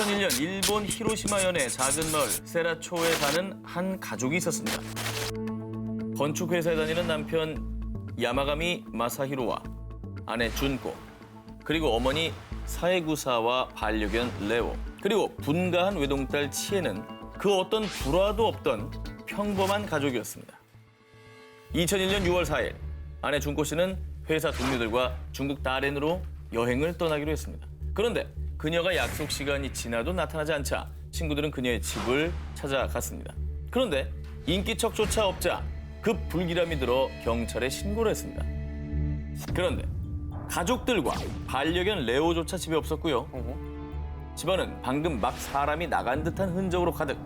2001년 일본 히로시마현의 작은 마을 세라초에 사는 한 가족이 있었습니다. 건축회사에 다니는 남편 야마가미 마사히로와 아내 준코, 그리고 어머니 사에구사와 반려견 레오, 그리고 분가한 외동딸 치에는 그 어떤 불화도 없던 평범한 가족이었습니다. 2001년 6월 4일, 아내 준코 씨는 회사 동료들과 중국 다롄으로 여행을 떠나기로 했습니다. 그런데 그녀가 약속 시간이 지나도 나타나지 않자 친구들은 그녀의 집을 찾아갔습니다. 그런데 인기척조차 없자 급 불길함이 들어 경찰에 신고를 했습니다. 그런데 가족들과 반려견 레오조차 집에 없었고요. 집안은 방금 막 사람이 나간 듯한 흔적으로 가득.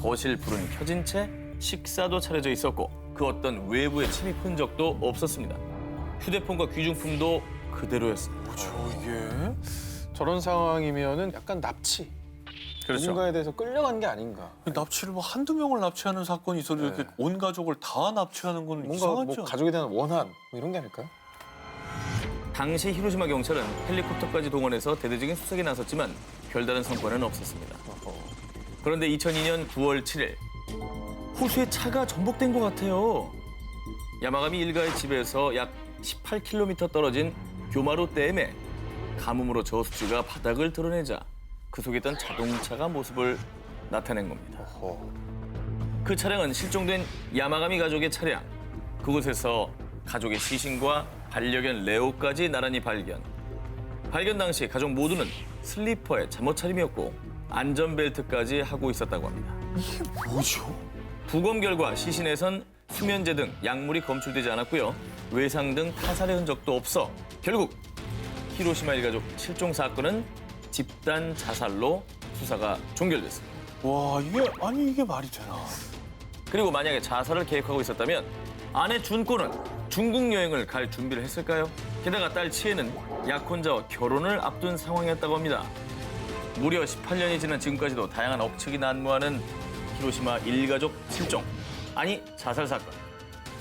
거실 불은 켜진 채 식사도 차려져 있었고 그 어떤 외부의 침입 흔적도 없었습니다. 휴대폰과 귀중품도 그대로였습니다. 그렇죠, 이게 저런 상황이면은 약간 납치. 그렇죠. 누군가에 대해서 끌려간 게 아닌가. 납치를 뭐 한두 명을 납치하는 사건이 있어도 이렇게 온 가족을 다 납치하는 건 뭔가 이상하죠. 뭐 가족에 대한 원한 뭐 이런 게 아닐까요? 당시 히로시마 경찰은 헬리콥터까지 동원해서 대대적인 수색에 나섰지만 별다른 성과는 없었습니다. 그런데 2002년 9월 7일 호수에 차가 전복된 것 같아요. 야마가미 일가의 집에서 약 18km 떨어진 교마루 댐에 가뭄으로 저수지가 바닥을 드러내자 그 속에 있던 자동차가 모습을 나타낸 겁니다. 그 차량은 실종된 야마가미 가족의 차량. 그곳에서 가족의 시신과 반려견 레오까지 나란히 발견. 발견 당시 가족 모두는 슬리퍼에 잠옷 차림이었고 안전벨트까지 하고 있었다고 합니다. 이게 뭐죠? 부검 결과 시신에선 수면제 등 약물이 검출되지 않았고요. 외상 등 타살의 흔적도 없어 결국 히로시마 일가족 실종 사건은 집단 자살로 수사가 종결됐습니다. 와, 이게 말이 되나? 그리고 만약에 자살을 계획하고 있었다면 아내 준코는 중국 여행을 갈 준비를 했을까요? 게다가 딸 치에는 약혼자와 결혼을 앞둔 상황이었다고 합니다. 무려 18년이 지난 지금까지도 다양한 억측이 난무하는 히로시마 일가족 실종. 아니, 자살 사건.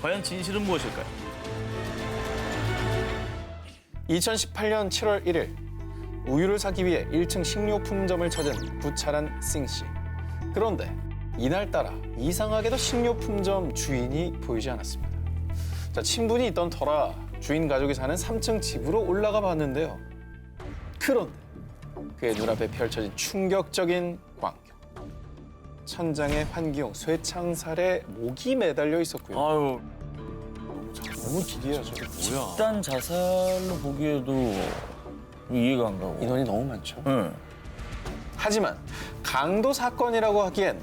과연 진실은 무엇일까요? 2018년 7월 1일 우유를 사기 위해 1층 식료품점을 찾은 부차란 싱씨. 그런데 이날따라 이상하게도 식료품점 주인이 보이지 않았습니다. 자, 친분이 있던 터라 주인 가족이 사는 3층 집으로 올라가 봤는데요. 그런데 그의 눈앞에 펼쳐진 충격적인 광경. 천장에 환기용 쇠창살에 목이 매달려 있었고요. 아유, 너무 기이해요. 저게 뭐야. 집단 자살로 보기에도 이해가 안 가고. 인원이 너무 많죠. 응. 하지만 강도 사건이라고 하기엔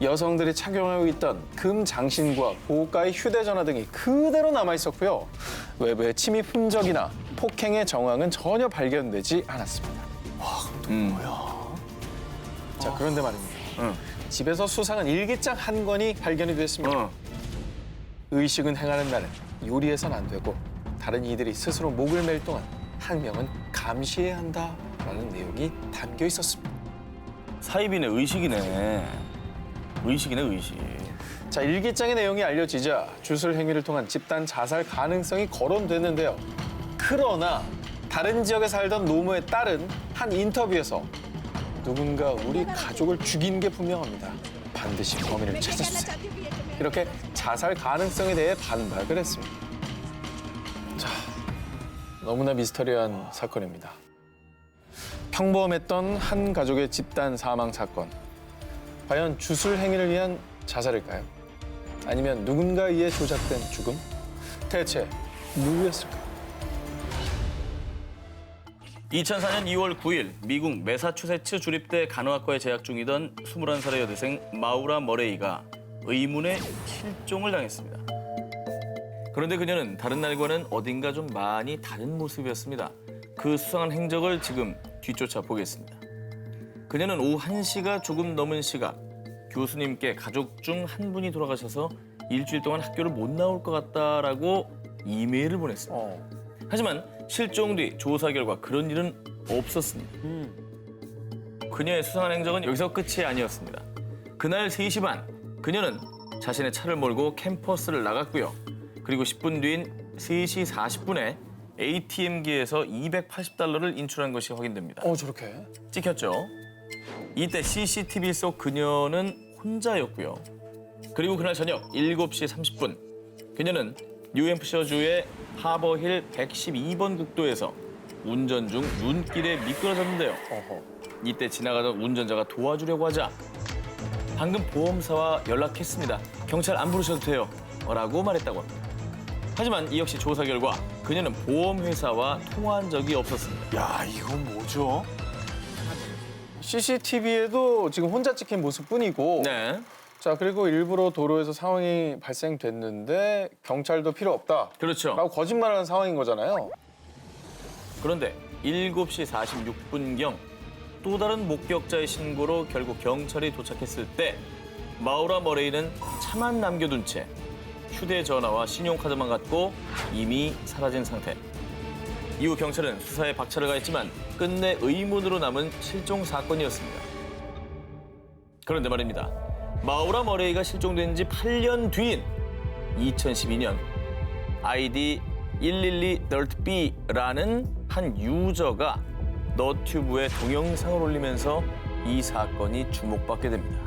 여성들이 착용하고 있던 금 장신과 고가의 휴대전화 등이 그대로 남아 있었고요. 외부의 침입 흔적이나 폭행의 정황은 전혀 발견되지 않았습니다. 뭐야? 자, 그런데 말입니다. 응. 집에서 수상한 일기장 한 권이 발견이 됐습니다. 어. 의식은 행하는 날은 요리해선 안 되고 다른 이들이 스스로 목을 맬 동안 한 명은 감시해야 한다라는 내용이 담겨 있었습니다. 사이비네, 의식이네. 의식이네, 의식. 자, 일기장의 내용이 알려지자 주술 행위를 통한 집단 자살 가능성이 거론됐는데요. 그러나 다른 지역에 살던 노무의 딸은 한 인터뷰에서 누군가 우리 가족을 죽인 게 분명합니다. 반드시 범인을 찾아주세요. 이렇게 자살 가능성에 대해 반박을 했습니다. 자, 너무나 미스터리한 사건입니다. 평범했던 한 가족의 집단 사망 사건. 과연 주술 행위를 위한 자살일까요? 아니면 누군가에 의해 조작된 죽음? 대체 누구였을까요? 2004년 2월 9일 미국 매사추세츠 주립대 간호학과에 재학 중이던 21살의 여대생 마우라 머레이가 의문의 실종을 당했습니다. 그런데 그녀는 다른 날과는 어딘가 좀 많이 다른 모습이었습니다. 그 수상한 행적을 지금 뒤쫓아 보겠습니다. 그녀는 오후 1시가 조금 넘은 시각 교수님께 가족 중 한 분이 돌아가셔서 일주일 동안 학교를 못 나올 것 같다라고 이메일을 보냈습니다. 하지만 실종 뒤 조사 결과 그런 일은 없었습니다. 그녀의 수상한 행적은 여기서 끝이 아니었습니다. 그날 3시 반 그녀는 자신의 차를 몰고 캠퍼스를 나갔고요. 그리고 10분 뒤인 3시 40분에 ATM기에서 $280를 인출한 것이 확인됩니다. 저렇게. 찍혔죠? 이때 CCTV 속 그녀는 혼자였고요. 그리고 그날 저녁 7시 30분 그녀는 뉴햄프셔주의 하버힐 112번 국도에서 운전 중 눈길에 미끄러졌는데요. 이때 지나가던 운전자가 도와주려고 하자 방금 보험사와 연락했습니다. 경찰 안 부르셔도 돼요. 라고 말했다고 합니다. 하지만 이 역시 조사 결과 그녀는 보험회사와 통화한 적이 없었습니다. 야, 이건 뭐죠? CCTV에도 지금 혼자 찍힌 모습뿐이고 네, 자 그리고 일부러 도로에서 상황이 발생됐는데 경찰도 필요 없다 그렇죠. 라고 거짓말하는 상황인 거잖아요. 그런데 7시 46분경 또 다른 목격자의 신고로 결국 경찰이 도착했을 때 마우라 머레이는 차만 남겨둔 채 휴대전화와 신용카드만 갖고 이미 사라진 상태. 이후 경찰은 수사에 박차를 가했지만 끝내 의문으로 남은 실종 사건이었습니다. 그런데 말입니다. 마우라 머레이가 실종된 지 8년 뒤인 2012년 아이디 112dirtb라는 한 유저가 너튜브에 동영상을 올리면서 이 사건이 주목받게 됩니다.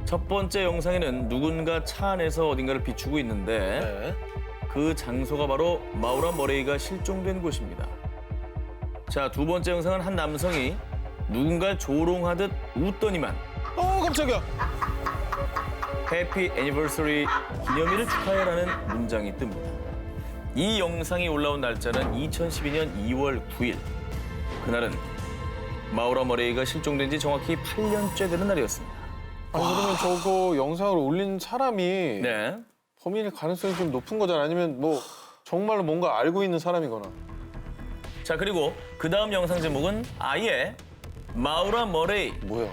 첫 번째 영상에는 누군가 차 안에서 어딘가를 비추고 있는데 그 장소가 바로 마우라 머레이가 실종된 곳입니다. 자, 두 번째 영상은 한 남성이 누군가를 조롱하듯 웃더니만 깜짝이야. 해피 애니버서리 기념일을 축하해라는 문장이 뜹니다. 이 영상이 올라온 날짜는 2012년 2월 9일. 그날은 마우라 머레이가 실종된 지 정확히 8년째 되는 날이었습니다. 그러면 저거 영상을 올린 사람이 네. 범인일 가능성이 좀 높은 거잖아. 아니면 뭐 정말로 뭔가 알고 있는 사람이거나. 자, 그리고 그 다음 영상 제목은 아예 마우라 머레이. 뭐야?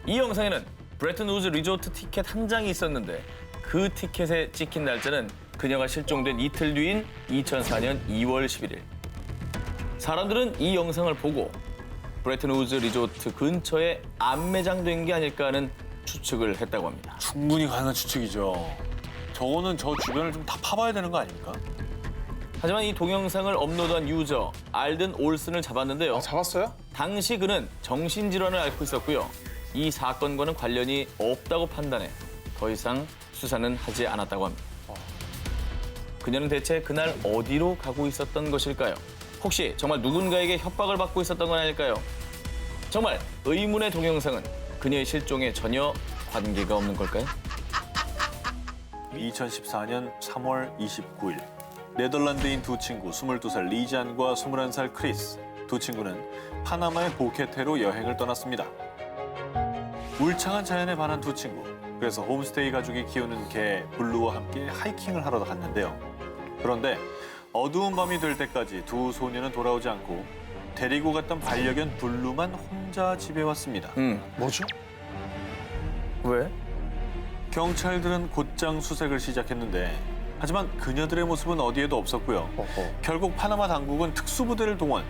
이 영상에는 브레튼 우즈 리조트 티켓 한 장이 있었는데 그 티켓에 찍힌 날짜는 그녀가 실종된 이틀 뒤인 2004년 2월 11일. 사람들은 이 영상을 보고 브레튼 우즈 리조트 근처에 안매장된 게 아닐까 하는 추측을 했다고 합니다. 충분히 가능한 추측이죠. 저거는 저 주변을 좀 다 파봐야 되는 거 아닙니까? 하지만 이 동영상을 업로드한 유저 알든 올슨을 잡았는데요. 아, 잡았어요? 당시 그는 정신질환을 앓고 있었고요. 이 사건과는 관련이 없다고 판단해 더 이상 수사는 하지 않았다고 합니다. 그녀는 대체 그날 어디로 가고 있었던 것일까요? 혹시 정말 누군가에게 협박을 받고 있었던 건 아닐까요? 정말 의문의 동영상은 그녀의 실종에 전혀 관계가 없는 걸까요? 2014년 3월 29일 네덜란드인 두 친구 22살 리잔과 21살 크리스 두 친구는 파나마의 보케테로 여행을 떠났습니다. 울창한 자연에 반한 두 친구. 그래서 홈스테이 가족이 키우는 개 블루와 함께 하이킹을 하러 갔는데요. 그런데 어두운 밤이 될 때까지 두 소녀는 돌아오지 않고 데리고 갔던 반려견 블루만 혼자 집에 왔습니다. 뭐죠? 왜? 경찰들은 곧장 수색을 시작했는데 하지만 그녀들의 모습은 어디에도 없었고요. 결국 파나마 당국은 특수부대를 동원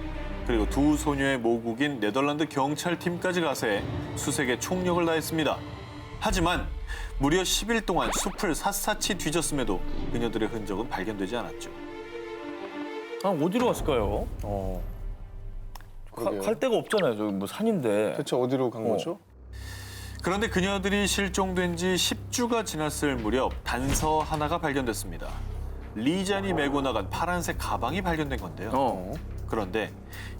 그리고 두 소녀의 모국인 네덜란드 경찰팀까지 가세해 수색에 총력을 다했습니다. 하지만 무려 10일 동안 숲을 샅샅이 뒤졌음에도 그녀들의 흔적은 발견되지 않았죠. 아, 어디로 갔을까요? 그러게요. 갈 데가 없잖아요. 저기 뭐 산인데. 대체 어디로 간 거죠? 그런데 그녀들이 실종된 지 10주가 지났을 무렵 단서 하나가 발견됐습니다. 리잔이 메고 나간 파란색 가방이 발견된 건데요. 그런데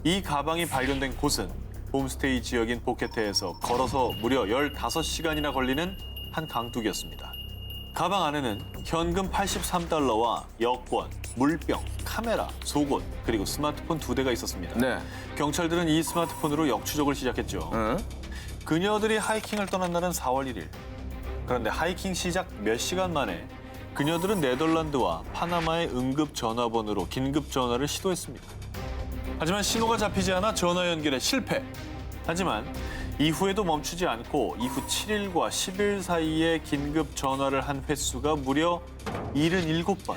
이 가방이 발견된 곳은 홈스테이 지역인 보케테에서 걸어서 무려 15시간이나 걸리는 한 강둑이었습니다. 가방 안에는 현금 83달러와 여권, 물병, 카메라, 속옷, 그리고 스마트폰 2대가 있었습니다. 네. 경찰들은 이 스마트폰으로 역추적을 시작했죠. 응? 그녀들이 하이킹을 떠난 날은 4월 1일. 그런데 하이킹 시작 몇 시간 만에 그녀들은 네덜란드와 파나마의 응급 전화번호로 긴급 전화를 시도했습니다. 하지만 신호가 잡히지 않아 전화 연결에 실패. 하지만 이후에도 멈추지 않고 이후 7일과 10일 사이에 긴급 전화를 한 횟수가 무려 77번.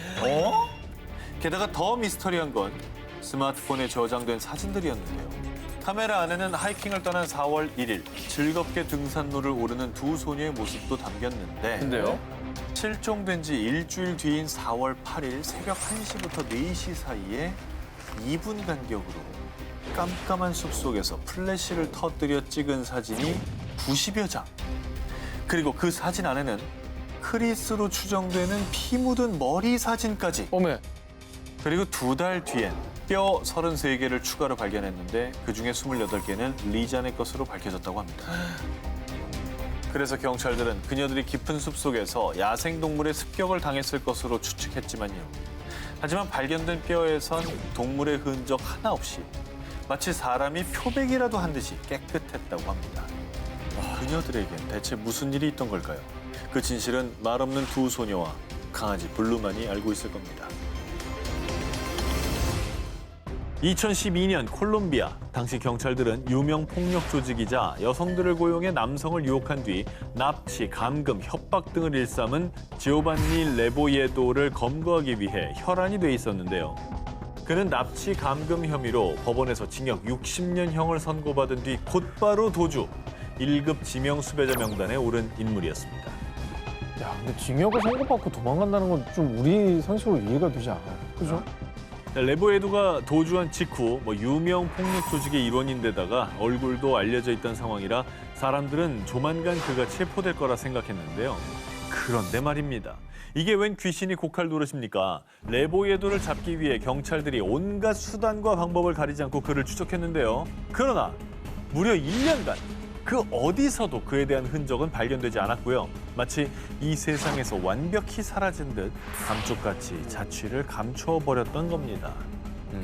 게다가 더 미스터리한 건 스마트폰에 저장된 사진들이었는데요. 카메라 안에는 하이킹을 떠난 4월 1일 즐겁게 등산로를 오르는 두 소녀의 모습도 담겼는데 근데요? 실종된 지 일주일 뒤인 4월 8일 새벽 1시부터 4시 사이에 2분 간격으로 깜깜한 숲속에서 플래시를 터뜨려 찍은 사진이 90여 장. 그리고 그 사진 안에는 크리스로 추정되는 피 묻은 머리 사진까지. 어메. 그리고 2달 뒤엔 뼈 33개를 추가로 발견했는데 그중에 28개는 리잔의 것으로 밝혀졌다고 합니다. 그래서 경찰들은 그녀들이 깊은 숲속에서 야생동물의 습격을 당했을 것으로 추측했지만요. 하지만 발견된 뼈에선 동물의 흔적 하나 없이 마치 사람이 표백이라도 한 듯이 깨끗했다고 합니다. 그녀들에겐 대체 무슨 일이 있던 걸까요? 그 진실은 말없는 두 소녀와 강아지 블루만이 알고 있을 겁니다. 2012년 콜롬비아. 당시 경찰들은 유명 폭력 조직이자 여성들을 고용해 남성을 유혹한 뒤 납치, 감금, 협박 등을 일삼은 지오반니 레보예도를 검거하기 위해 혈안이 돼 있었는데요. 그는 납치, 감금 혐의로 법원에서 징역 60년형을 선고받은 뒤 곧바로 도주, 1급 지명 수배자 명단에 오른 인물이었습니다. 야, 근데 징역을 선고받고 도망간다는 건 좀 우리 상식으로 이해가 되지 않아요. 그죠? 레보에도가 도주한 직후 유명 폭력 조직의 일원인데다가 얼굴도 알려져 있던 상황이라 사람들은 조만간 그가 체포될 거라 생각했는데요. 그런데 말입니다. 이게 웬 귀신이 고칼 노릇입니까? 레보에도를 잡기 위해 경찰들이 온갖 수단과 방법을 가리지 않고 그를 추적했는데요. 그러나 무려 1년간 그 어디서도 그에 대한 흔적은 발견되지 않았고요. 마치 이 세상에서 완벽히 사라진 듯 감쪽같이 자취를 감춰버렸던 겁니다.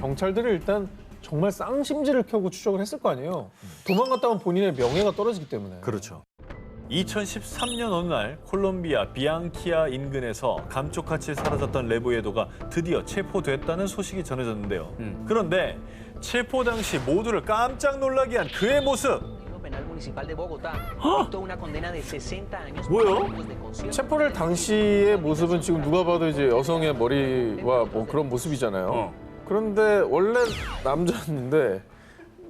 경찰들이 일단 정말 쌍심지를 켜고 추적을 했을 거 아니에요. 도망갔다면 본인의 명예가 떨어지기 때문에. 그렇죠. 2013년 어느 날 콜롬비아 비앙키아 인근에서 감쪽같이 사라졌던 레보에도가 드디어 체포됐다는 소식이 전해졌는데요. 그런데 체포 당시 모두를 깜짝 놀라게 한 그의 모습. Penal Municipal de Bogotá dictó una condena de 60 años por 뭐요? delitos de concierto. 체포를 당시의 모습은 지금 누가 봐도 이제 여성의 머리와 뭐 그런 모습이잖아요. 그런데 원래 남자였는데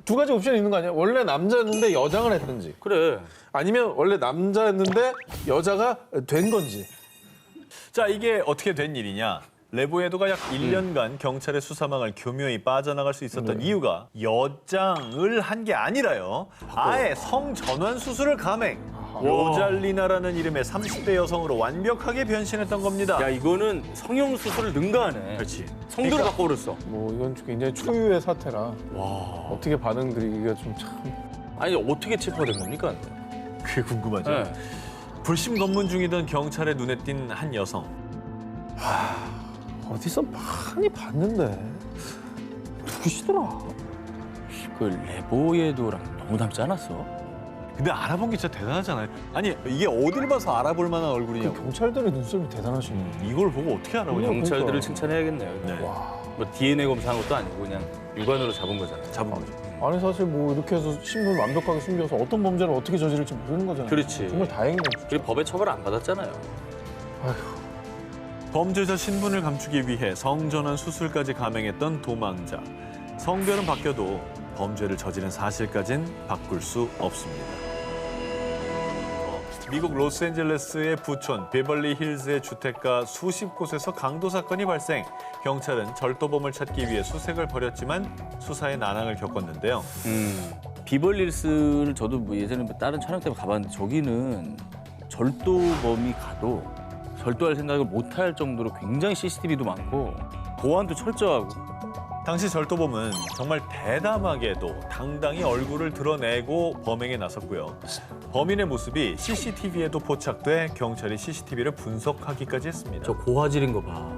두 가지 옵션이 있는 거 아니야? 원래 남자였는데 여장을 했든지. 그래. 아니면 원래 남자였는데 여자가 된 건지. 자, 이게 어떻게 된 일이냐? 레보에도가 약 1년간 경찰의 수사망을 교묘히 빠져나갈 수 있었던 이유가 여장을 한 게 아니라요. 아예 성전환 수술을 감행. 로잘리나라는 이름의 30대 여성으로 완벽하게 변신했던 겁니다. 야, 이거는 성형 수술을 능가하네. 그렇지. 성도를 바꿔버렸어. 뭐 이건 굉장히 초유의 사태라 어떻게 반응드리기가 좀 참. 아니, 어떻게 체포된 겁니까? 그게 궁금하죠? 네. 불심 검문 중이던 경찰의 눈에 띈 한 여성. 어디서 많이 봤는데 누구시더라? 그 레보에도랑 너무 닮지 않았어? 근데 알아본 게 진짜 대단하잖아요. 아니, 이게 어딜 봐서 알아볼 만한 그 얼굴이냐고. 경찰들의 눈썹이 대단하시네. 이걸 보고 어떻게 알아보냐고. 경찰들을 그러니까. 칭찬해야겠네요. 네. 뭐 DNA 검사한 것도 아니고 그냥 육안으로 잡은 거잖아요. 잡은 거죠. 아니 사실 뭐 이렇게 해서 신분 완벽하게 숨겨서 어떤 범죄를 어떻게 저지를지 모르는 거잖아요. 그렇지. 정말 다행이네요. 그리고 법에 처벌 안 받았잖아요. 범죄자 신분을 감추기 위해 성전환 수술까지 감행했던 도망자. 성별은 바뀌어도 범죄를 저지른 사실까진 바꿀 수 없습니다. 미국 로스앤젤레스의 부촌 베벌리 힐즈의 주택가 수십 곳에서 강도 사건이 발생. 경찰은 절도범을 찾기 위해 수색을 벌였지만 수사에 난항을 겪었는데요. 비벌릴스를 저도 뭐 예전에 뭐 다른 촬영 때문에 가봤는데 저기는 절도범이 가도 절도할 생각을 못할 정도로 굉장히 CCTV도 많고 보안도 철저하고. 당시 절도범은 정말 대담하게도 당당히 얼굴을 드러내고 범행에 나섰고요. 범인의 모습이 CCTV에도 포착돼 경찰이 CCTV를 분석하기까지 했습니다. 저 고화질인 거 봐.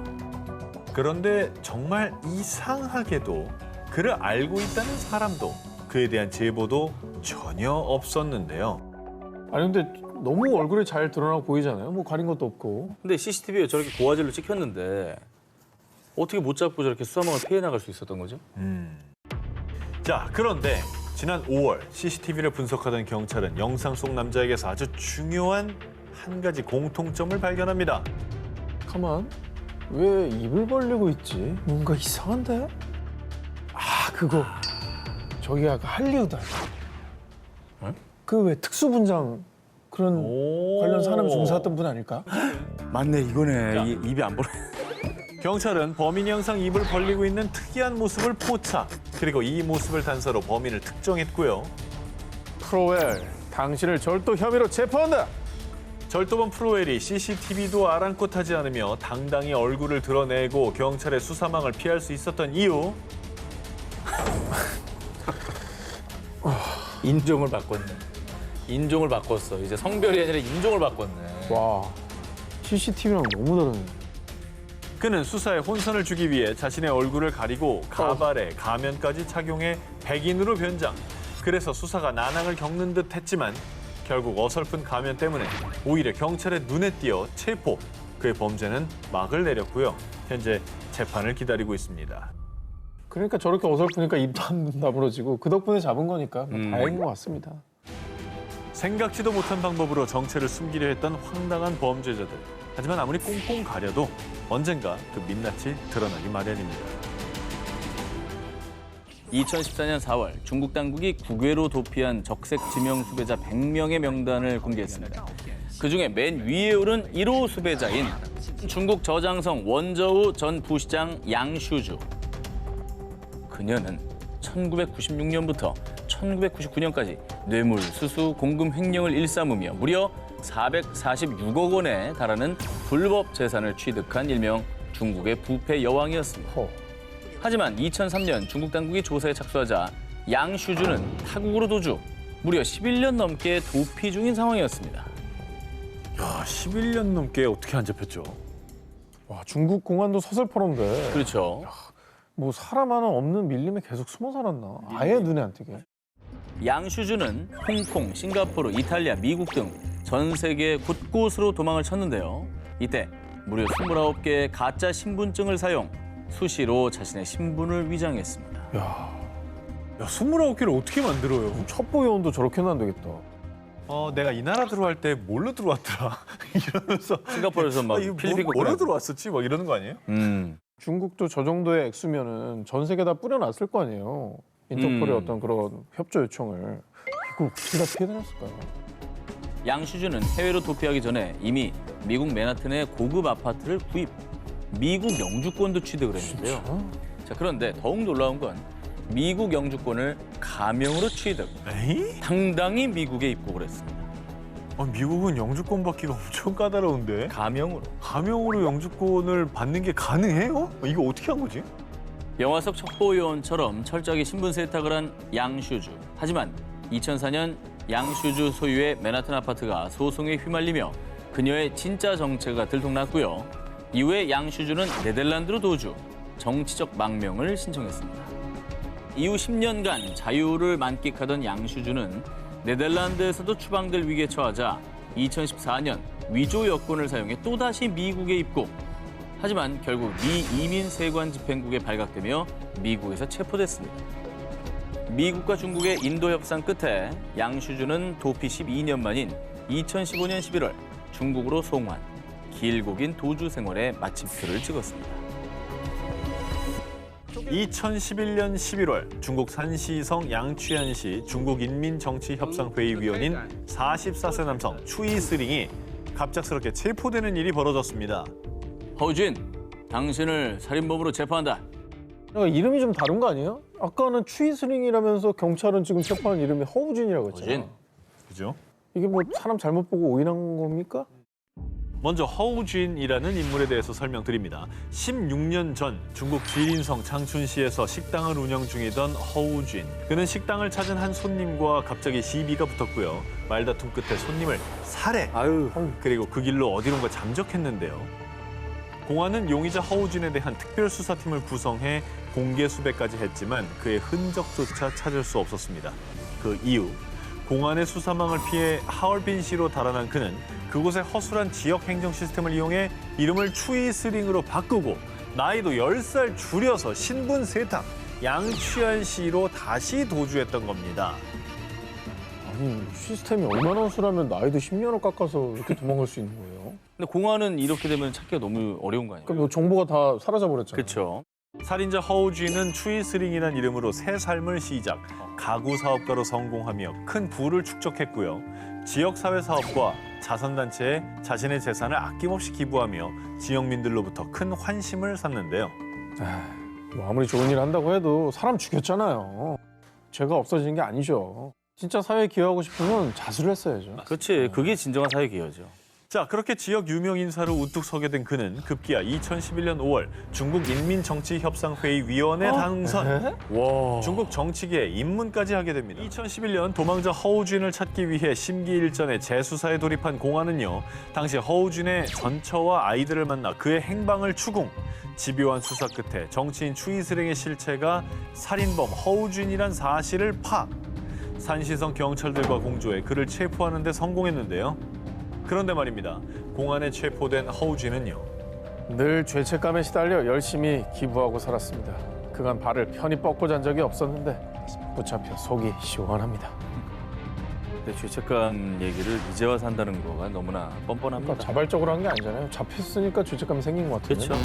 그런데 정말 이상하게도 그를 알고 있다는 사람도 그에 대한 제보도 전혀 없었는데요. 아니 근데 너무 얼굴이 잘 드러나고 보이잖아요. 뭐 가린 것도 없고. 근데 CCTV에 저렇게 고화질로 찍혔는데 어떻게 못 잡고 저렇게 수사망을 피해 나갈 수 있었던 거죠? 자, 그런데 지난 5월 CCTV를 분석하던 경찰은 영상 속 남자에게서 아주 중요한 한 가지 공통점을 발견합니다. 가만. 왜 입을 벌리고 있지? 뭔가 이상한데? 아 그거. 저기 아까 할리우드 응? 그 왜 특수분장 그런 관련 산업에 종사했던 분 아닐까? 맞네, 이거네. 입이 안 벌어. 경찰은 범인이 항상 입을 벌리고 있는 특이한 모습을 포착. 그리고 이 모습을 단서로 범인을 특정했고요. 프로웰, 당신을 절도 혐의로 체포한다. 절도범 프로웰이 CCTV도 아랑곳하지 않으며 당당히 얼굴을 드러내고 경찰의 수사망을 피할 수 있었던 이유. 인종을 바꿨네. 인종을 바꿨어. 이제 성별이 아니라 인종을 바꿨네. 와, CCTV랑 너무 다르네. 그는 수사에 혼선을 주기 위해 자신의 얼굴을 가리고 가발에 가면까지 착용해 백인으로 변장. 그래서 수사가 난항을 겪는 듯 했지만 결국 어설픈 가면 때문에 오히려 경찰의 눈에 띄어 체포. 그의 범죄는 막을 내렸고요. 현재 재판을 기다리고 있습니다. 그러니까 저렇게 어설프니까 입도 안 다물어지고 그 덕분에 잡은 거니까 뭐 다행인 것 같습니다. 생각지도 못한 방법으로 정체를 숨기려 했던 황당한 범죄자들. 하지만 아무리 꽁꽁 가려도 언젠가 그 민낯이 드러나기 마련입니다. 2014년 4월 중국 당국이 국외로 도피한 적색 지명 수배자 100명의 명단을 공개했습니다. 그중에 맨 위에 오른 1호 수배자인 중국 저장성 원저우 전 부시장 양슈주. 그녀는 1996년부터 1999년까지 뇌물, 수수, 공금 횡령을 일삼으며 무려 446억 원에 달하는 불법 재산을 취득한 일명 중국의 부패 여왕이었습니다. 하지만 2003년 중국 당국이 조사에 착수하자 양슈주는 타국으로 도주, 무려 11년 넘게 도피 중인 상황이었습니다. 야, 11년 넘게 어떻게 안 잡혔죠? 와, 중국 공안도 서슬퍼런데. 그렇죠. 뭐 사람 하나 없는 밀림에 계속 숨어 살았나? 아예 눈에 안 띄게. 양슈주는 홍콩, 싱가포르, 이탈리아, 미국 등 전 세계 곳곳으로 도망을 쳤는데요. 이때 무려 29개의 가짜 신분증을 사용, 수시로 자신의 신분을 위장했습니다. 야, 29개를 어떻게 만들어요? 첩보 요원도 저렇게는 안 되겠다. 내가 이 나라 들어갈 때 뭘로 들어왔더라? 이러면서 싱가포르에서 막 이거 필리핀 뭐로 들어왔었지? 막 이러는 거 아니에요? 중국도 저 정도의 액수면은 전 세계다 뿌려놨을 거 아니에요. 인터폴의 어떤 그런 협조 요청을. 이거 어떻게 다 피해 다녔을까요? 양슈주는 해외로 도피하기 전에 이미 미국 맨하튼의 고급 아파트를 구입, 미국 영주권도 취득을 했는데요. 자, 그런데 더욱 놀라운 건 미국 영주권을 가명으로 취득, 에이? 당당히 미국에 입국을 했습니다. 미국은 영주권 받기가 엄청 까다로운데 가명으로. 가명으로 영주권을 받는 게 가능해요? 이거 어떻게 한 거지? 영화 속 첩보요원처럼 철저하게 신분 세탁을 한 양슈주. 하지만 2004년 양슈주 소유의 맨하튼 아파트가 소송에 휘말리며 그녀의 진짜 정체가 들통났고요. 이후에 양슈주는 네덜란드로 도주, 정치적 망명을 신청했습니다. 이후 10년간 자유를 만끽하던 양슈주는 네덜란드에서도 추방될 위기에 처하자 2014년 위조 여권을 사용해 또다시 미국에 입국. 하지만 결국 미 이민 세관 집행국에 발각되며 미국에서 체포됐습니다. 미국과 중국의 인도 협상 끝에 양슈주는 도피 12년 만인 2015년 11월 중국으로 송환, 길고 긴 도주 생활에 마침표를 찍었습니다. 2011년 11월 중국 산시성 양취안시 중국인민정치협상회의위원인 44세 남성 추이스링이 갑작스럽게 체포되는 일이 벌어졌습니다. 허우진, 당신을 살인범으로 재판한다. 그러니까 이름이 좀 다른 거 아니에요? 아까는 추이스링이라면서 경찰은 지금 체포한 이름이 허우진이라고 했잖아요. 허우진. 그죠? 이게 뭐 사람 잘못 보고 오인한 겁니까? 먼저 허우진이라는 인물에 대해서 설명드립니다. 16년 전 중국 지린성 장춘시에서 식당을 운영 중이던 허우진. 그는 식당을 찾은 한 손님과 갑자기 시비가 붙었고요. 말다툼 끝에 손님을 살해. 그리고 그 길로 어디론가 잠적했는데요. 공안은 용의자 허우진에 대한 특별수사팀을 구성해 공개 수배까지 했지만 그의 흔적조차 찾을 수 없었습니다. 그 이후 공안의 수사망을 피해 하얼빈시로 달아난 그는 그곳의 허술한 지역 행정 시스템을 이용해 이름을 추이스링으로 바꾸고 나이도 10살 줄여서 신분 세탁, 양취안시로 다시 도주했던 겁니다. 아니 시스템이 얼마나 허술하면 나이도 10년을 깎아서 이렇게 도망갈 수 있는 거예요? 근데 공안은 이렇게 되면 찾기가 너무 어려운 거 아니에요? 그럼 정보가 다 사라져버렸잖아요. 그렇죠. 살인자 허우진은 추이스링이라는 이름으로 새 삶을 시작, 가구 사업가로 성공하며 큰 부를 축적했고요. 지역 사회 사업과 자선단체에 자신의 재산을 아낌없이 기부하며 지역민들로부터 큰 환심을 샀는데요. 뭐 아무리 좋은 일 한다고 해도 사람 죽였잖아요. 죄가 없어지는 게 아니죠. 진짜 사회에 기여하고 싶으면 자수를 했어야죠. 그렇지. 그게 진정한 사회 기여죠. 자, 그렇게 지역 유명 인사로 우뚝 서게 된 그는 급기야 2011년 5월 중국 인민정치협상회의 위원회 당선. 와. 중국 정치계에 입문까지 하게 됩니다. 2011년 도망자 허우준을 찾기 위해 심기일전에 재수사에 돌입한 공안은요. 당시 허우준의 전처와 아이들을 만나 그의 행방을 추궁. 집요한 수사 끝에 정치인 추이슬행의 실체가 살인범 허우준이란 사실을 파. 산시성 경찰들과 공조해 그를 체포하는 데 성공했는데요. 그런데 말입니다. 공안에 체포된 허우진은요. 늘 죄책감에 시달려 열심히 기부하고 살았습니다. 그간 발을 편히 뻗고 잔 적이 없었는데 붙잡혀 속이 시원합니다. 근데 죄책감 얘기를 이제 와서 한다는 거가 너무나 뻔뻔합니다. 그러니까 자발적으로 한 게 아니잖아요. 잡혔으니까 죄책감이 생긴 것 같은데. 그렇죠.